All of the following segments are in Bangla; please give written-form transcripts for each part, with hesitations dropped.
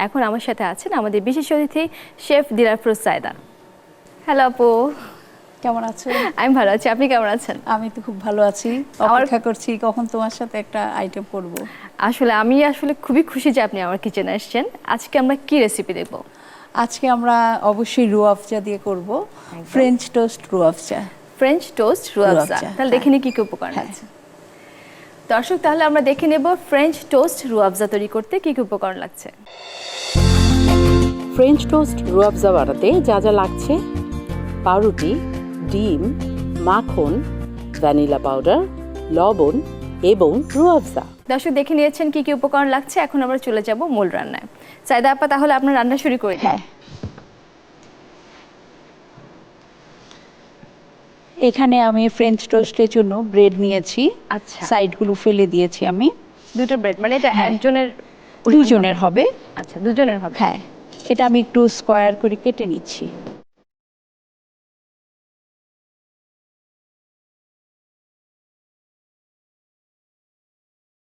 এখন আমার সাথে আছেন আমাদের বিশেষ অতিথি শেফ আফরোজ সায়েদা। হ্যালো আপু, কেমন আছো? আমি ভালো আছি, আপনি কেমন আছেন? আমি তো খুব ভালো আছি, অপেক্ষা করছি কখন তোমার সাথে একটা আইটেম করব। আমি খুবই খুশি যে আপনি আমার কিচেনে আসছেন। আজকে আমরা কি রেসিপি দেখব? আজকে আমরা অবশ্যই রুহ আফজা দিয়ে করব, ফ্রেঞ্চ টোস্ট রুহ আফজা। ফ্রেঞ্চ টোস্ট রুহ আফজা, তাহলে দেখে নিই কি কি উপকরণ আছে। দর্শক, তাহলে আমরা দেখে নেব ফ্রেঞ্চ টোস্ট রুহ আফজা তৈরি করতে কি কি উপকরণ লাগছে। ফ্রেঞ্চ টোস্ট রুহ আফজা বানাতে যা যা লাগছে: পাউরুটি, ডিম, মাখন, ভ্যানিলা পাউডার, লবণ এবং রুহ আফজা। দর্শক দেখে নিয়েছেন কি কি উপকরণ লাগছে, এখন আমরা চলে যাব মূল রান্নায়। সায়েদা আপা, তাহলে আপনার রান্না শুরু করে দিন। এখানে আমি ফ্রেঞ্চ টোস্টের জন্য ব্রেড নিয়েছি। আচ্ছা, সাইডগুলো ফেলে দিয়েছি আমি। দুটো ব্রেড, মানে এটা একজনের দুজনের হবে। আচ্ছা, দুজনের হবে। হ্যাঁ, এটা আমি একটু স্কোয়ার করে কেটে নিচ্ছি।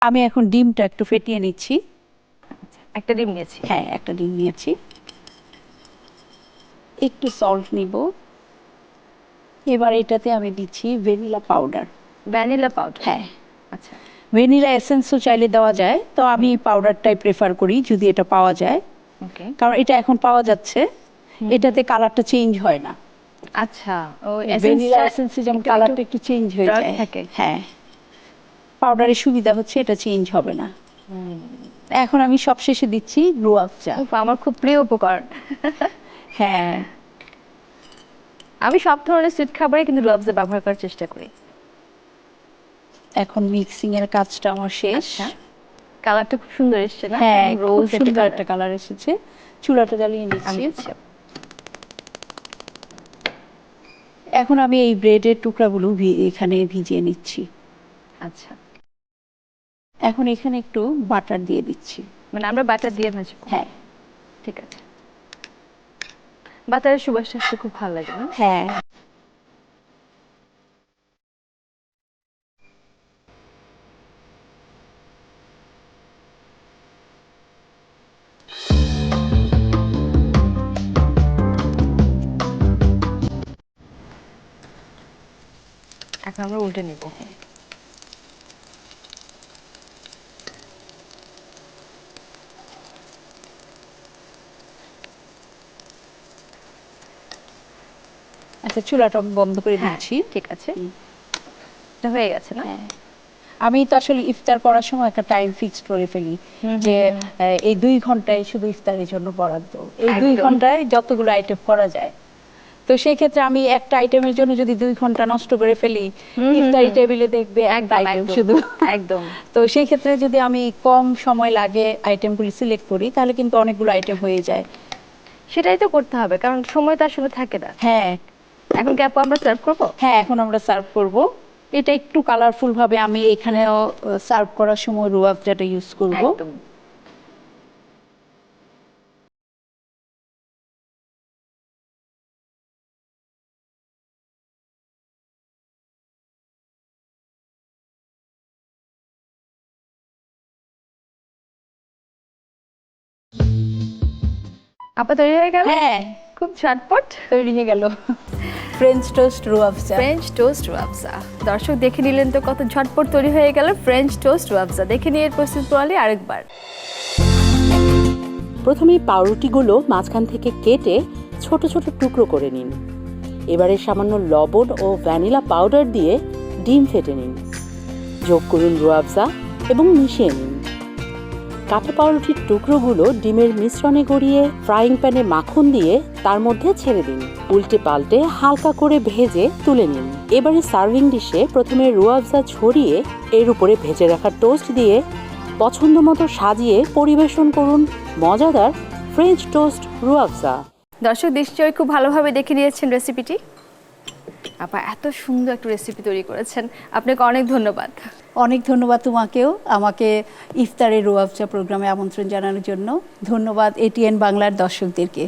আমি এখন ডিমটা একটু ফেটিয়ে নিচ্ছি। একটা ডিম নিয়েছি। হ্যাঁ, একটা ডিম নিয়েছি। একটু সল্ট নিব। এবার এটাতে আমি দিচ্ছি ভ্যানিলা পাউডার। Vanilla powder? হ্যাঁ। আচ্ছা, ভ্যানিলা এসেন্সও চাইলে দেওয়া যায়, তো আমি পাউডারটাই প্রেফার করি যদি এটা পাওয়া যায়। ওকে। কারণ এটা এখন পাওয়া যাচ্ছে, এটাতে কালারটা চেঞ্জ হয় না। আচ্ছা, ও ভ্যানিলা এসেন্সে যেমন কালারটা একটু চেঞ্জ হয়ে যায়। হ্যাঁ, পাউডারের সুবিধা হচ্ছে এটা চেঞ্জ হবে না। এখন আমি সবশেষে দিচ্ছি রুহ আফজা। আমার খুব প্রিয় উপকরণ। হ্যাঁ, আমি সব ধরনের সুইট খাবারে কিন্তু রুহ আফজা ব্যবহার করার চেষ্টা করি। এখন মিক্সিং এর কাজটা আমার শেষ। কালারটা খুব সুন্দর এসেছে না? হ্যাঁ, রোজ সুন্দর একটা কালার এসেছে। চুলাটা জ্বালিয়ে নিচ্ছি। এখন আমি এই ব্রেডের টুকরাগুলো এখানে ভিজিয়ে নিচ্ছি। আচ্ছা, এখন এখানে একটু বাটার দিয়ে দিচ্ছি। মানে আমরা বাটার দিয়ে ভাজবো? হ্যাঁ, ঠিক আছে। বাটারের সুবাসটা খুব ভালো লাগে না? হ্যাঁ। এখন আমরা উল্টে নিব। আচ্ছা, চুলাটা বন্ধ করে দিচ্ছি। ঠিক আছে, এটা হয়ে গেছে না? আমি তো আসলে ইফতার করার সময় একটা টাইম ফিক্সড করে ফেলি যে এই 2 ঘন্টায় শুধু ইফতারের জন্য বরাদ্দ। এই 2 ঘন্টায় যতগুলো আইটেম করা যায়। তো সেই ক্ষেত্রে আমি একটা আইটেমের জন্য যদি 2 ঘন্টা নষ্ট করে ফেলি, ইফতারি টেবিলে দেখবে একটা আইটেম শুধু। একদম। তো সেই ক্ষেত্রে যদি আমি কম সময় লাগে আইটেমগুলি সিলেক্ট করি, তাহলে কিন্তু অনেকগুলো আইটেম হয়ে যায়। সেটাই তো করতে হবে, কারণ সময় তো আসলে থাকে না। হ্যাঁ। এখন কি আপু আমরা সার্ভ করব? হ্যাঁ, এখন আমরা সার্ভ করব। এটা একটু কালারফুল ভাবে আমি এখানেও সার্ভ করার সময় রুহ আফজাটা ইউজ করব। একদম। আপা তৈরি হয়ে গেল? হ্যাঁ, খুব ঝটপট তৈরি হয়ে গেল ফ্রেঞ্চ টোস্ট রুহ আফজা। ফ্রেঞ্চ টোস্ট রুহ আফজা। দর্শক দেখে নিলেন তো কত ঝটপট তৈরি হয়ে গেল ফ্রেঞ্চ টোস্ট রুহ আফজা। দেখে নিয়ে এর প্রস্তুত প্রণালী আরেকবার। প্রথমে পাউরুটিগুলো মাঝখান থেকে কেটে ছোট ছোট টুকরো করে নিন। এবারে সামান্য লবণ ও ভ্যানিলা পাউডার দিয়ে ডিম ফেটে নিন। যোগ করুন রুহ আফজা এবং মিশিয়ে নিন। কাটা পাউরুটির টুকরোগুলো ডিমের মিশ্রণে গড়িয়ে ফ্রাইং প্যানে মাখন দিয়ে তার মধ্যে ছেড়ে দিন। উল্টে পাল্টে হালকা করে ভেজে তুলে নিন। এবারে সার্ভিং ডিশে প্রথমে রুহ আফজা ছড়িয়ে এর উপরে ভেজে রাখা টোস্ট দিয়ে পছন্দ মতো সাজিয়ে পরিবেশন করুন মজাদার ফ্রেঞ্চ টোস্ট রুহ আফজা। দর্শক নিশ্চয়ই খুব ভালোভাবে দেখে নিয়েছেন রেসিপিটি। আপা এত সুন্দর একটা রেসিপি তৈরি করেছেন, আপনাকে অনেক ধন্যবাদ। অনেক ধন্যবাদ তোমাকেও আমাকে ইফতারে রুহ আফজা প্রোগ্রামে আমন্ত্রণ জানানোর জন্য। ধন্যবাদ এটিএন বাংলার দর্শকদেরকে।